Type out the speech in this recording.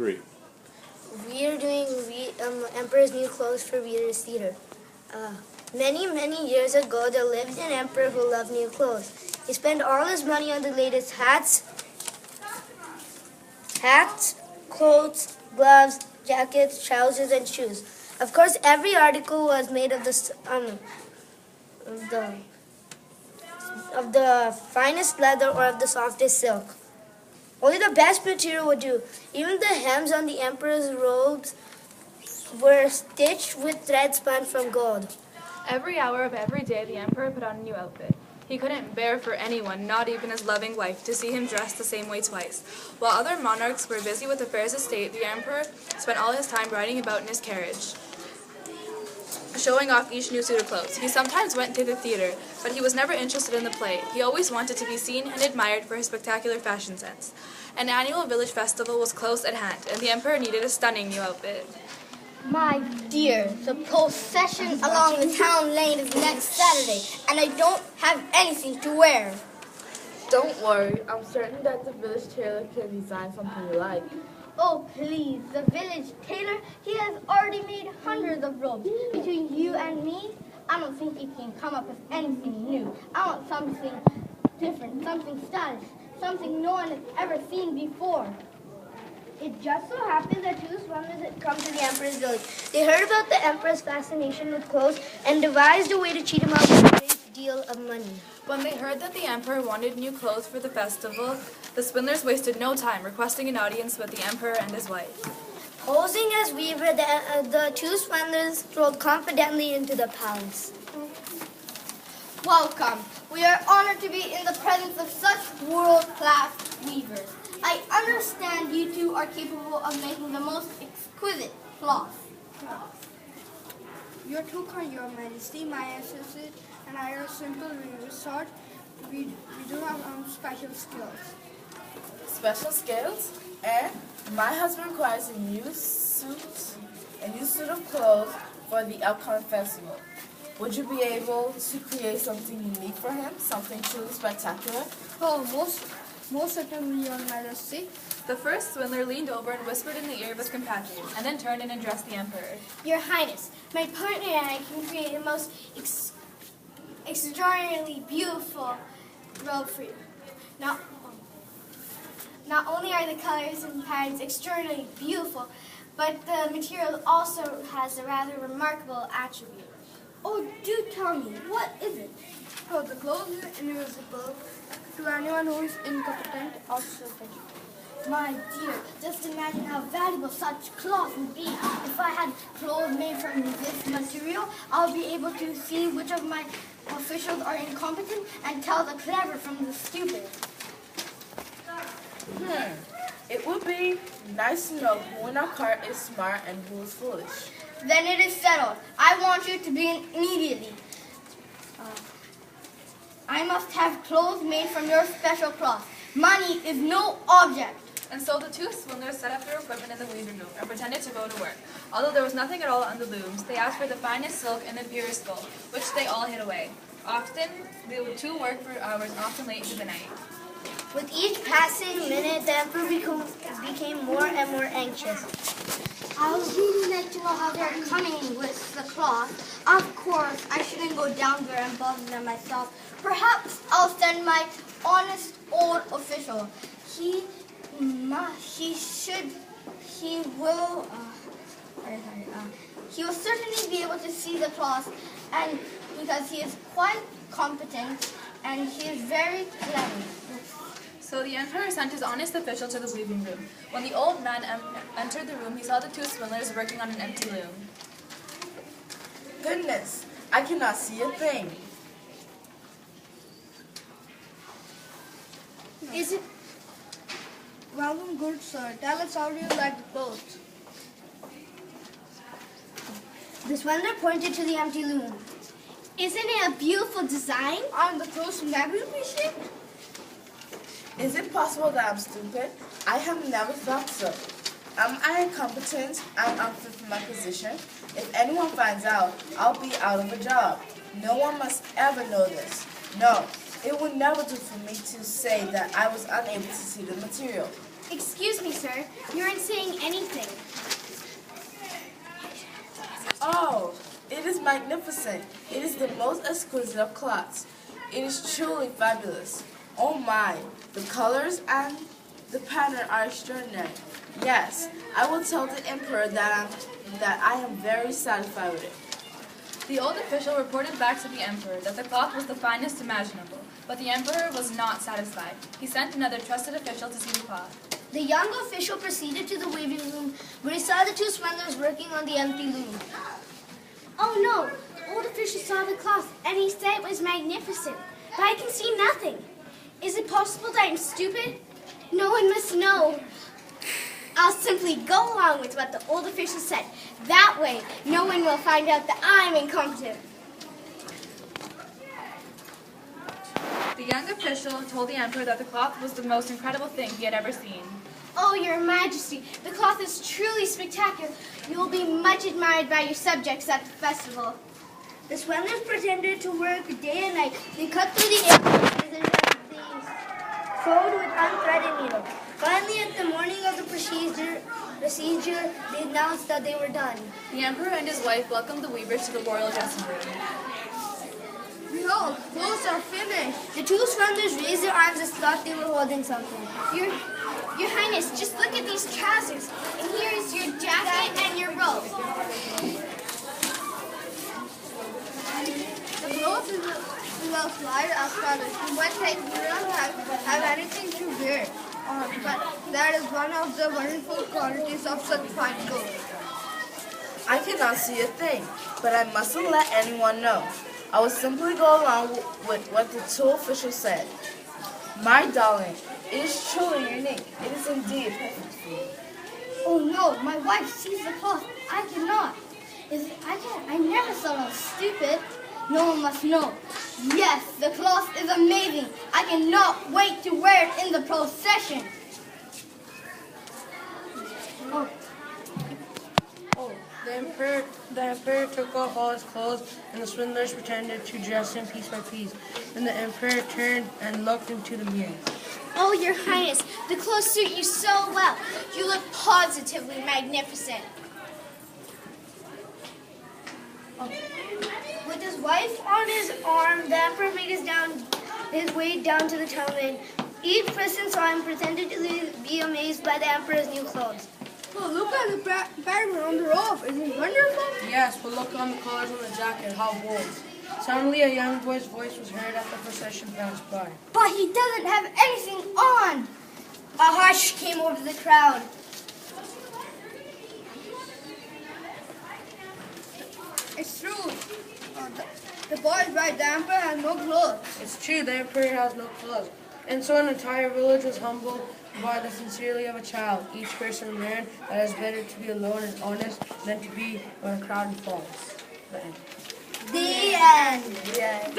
Great. We are doing Emperor's New Clothes for Readers Theater. Many years ago, there lived an emperor who loved new clothes. He spent all his money on the latest hats, coats, gloves, jackets, trousers, and shoes. Of course, every article was made of the finest leather or of the softest silk. Only the best material would do. Even the hems on the emperor's robes were stitched with thread spun from gold. Every hour of every day, the emperor put on a new outfit. He couldn't bear for anyone, not even his loving wife, to see him dressed the same way twice. While other monarchs were busy with affairs of state, the emperor spent all his time riding about in his carriage, showing off each new suit of clothes. He sometimes went to the theater, but he was never interested in the play. He always wanted to be seen and admired for his spectacular fashion sense. An annual village festival was close at hand, and the emperor needed a stunning new outfit. My dear, the procession along the town lane is next Saturday, and I don't have anything to wear. Don't worry, I'm certain that the village tailor can design something you like. Oh, please, the village tailor, he has already made hundreds of robes. Between you and me, I don't think he can come up with anything new. I want something different, something stylish, something no one has ever seen before. It just so happened that two swimmers had come to the emperor's village. They heard about the emperor's fascination with clothes and devised a way to cheat him out of a great deal of money. When they heard that the emperor wanted new clothes for the festival, the swindlers wasted no time requesting an audience with the emperor and his wife. Posing as weaver, the two swindlers strolled confidently into the palace. Welcome. We are honored to be in the presence of such world-class weavers. I understand you two are capable of making the most exquisite cloth. You're too kind, Your Majesty. My associate and I are simple weavers, sort. We do have special skills. Special skills? And my husband requires a new suit of clothes for the upcoming festival. Would you be able to create something unique for him? Something truly spectacular? Oh, most certainly, Your Majesty. The first swindler leaned over and whispered in the ear of his compatriot, and then turned and addressed the emperor. Your Highness, my partner and I can create the most extraordinarily beautiful robe for you. Not only are the colors and patterns extraordinarily beautiful, but the material also has a rather remarkable attribute. Oh, do tell me, what is it? Oh, the clothes is invisible to anyone who is incompetent or stupid. My dear, just imagine how valuable such cloth would be. If I had clothes made from this material, I'll be able to see which of my officials are incompetent and tell the clever from the stupid. It would be nice to know who in our cart is smart and who is foolish. Then it is settled. I want you to begin immediately. I must have clothes made from your special cloth. Money is no object. And so the two swindlers set up their equipment in the weaving room and pretended to go to work. Although there was nothing at all on the looms, they asked for the finest silk and the purest gold, which they all hid away. Often, they would two work for hours, often late into the night. With each passing minute, the emperor became more and more anxious. I would really like to know how they're coming with the cloth. Of course, I shouldn't go down there and bother them myself. Perhaps I'll send my honest old official. He will certainly be able to see the cloth, and because he is quite competent and he is very clever. So the emperor sent his honest official to the weaving room. When the old man entered the room, he saw the two swindlers working on an empty loom. Goodness, I cannot see a thing. Is it? Welcome, good sir. Tell us how do you like the clothes? The swindler pointed to the empty loom. Isn't it a beautiful design? Aren't the clothes magnificent? Is it possible that I'm stupid? I have never thought so. Am I incompetent? I'm unfit for my position. If anyone finds out, I'll be out of a job. No one must ever know this. No, it would never do for me to say that I was unable to see the material. Excuse me, sir. You aren't saying anything. Oh, it is magnificent. It is the most exquisite of cloths. It is truly fabulous. Oh my, the colors and the pattern are extraordinary. Yes, I will tell the emperor that I am very satisfied with it. The old official reported back to the emperor that the cloth was the finest imaginable, but the emperor was not satisfied. He sent another trusted official to see the cloth. The young official proceeded to the weaving room where he saw the two swindlers working on the empty loom. Oh no! The old official saw the cloth and he said it was magnificent, but I can see nothing. Is it possible that I'm stupid? No one must know. I'll simply go along with what the old official said. That way, no one will find out that I'm incompetent. The young official told the emperor that the cloth was the most incredible thing he had ever seen. Oh, your majesty, the cloth is truly spectacular. You will be much admired by your subjects at the festival. The swindlers pretended to work day and night. They cut through the air and they sewed with unthreaded needle. Finally, at the morning of the procedure, they announced that they were done. The emperor and his wife welcomed the weavers to the royal dressing room. Behold, clothes are finished. The two swindlers raised their arms as thought they were holding something. Your Highness, just look at these trousers. And here is your jacket and your robe. The clothes is a slight astonishing. One thing we don't have anything to wear. But that is one of the wonderful qualities of such fine clothes. I cannot see a thing, but I mustn't let anyone know. I will simply go along with what the two officials said. My darling, it is truly unique. It is indeed perfect for you. Oh no, my wife sees the cloth. I cannot. I never saw no stupid. No one must know. Yes, the cloth is amazing. I cannot wait to wear it in the procession. The emperor took off all his clothes, and the swindlers pretended to dress him piece by piece. Then the emperor turned and looked into the mirror. Oh, your Highness, the clothes suit you so well. You look positively magnificent. With his wife on his arm, the emperor made his way down to the town lane. Each person saw him pretended to be amazed by the emperor's new clothes. Oh, look at the pattern on the robe. Isn't it wonderful? Yes, but look on the colors on the jacket, how bold. Suddenly a young boy's voice was heard as the procession passed by. But he doesn't have anything on. A hush came over the crowd. It's true. The boy is right. The emperor has no clothes. It's true, the emperor has no clothes. And so an entire village was humbled by the sincerity of a child. Each person learned that it is better to be alone and honest than to be when a crowd falls. The end. The end.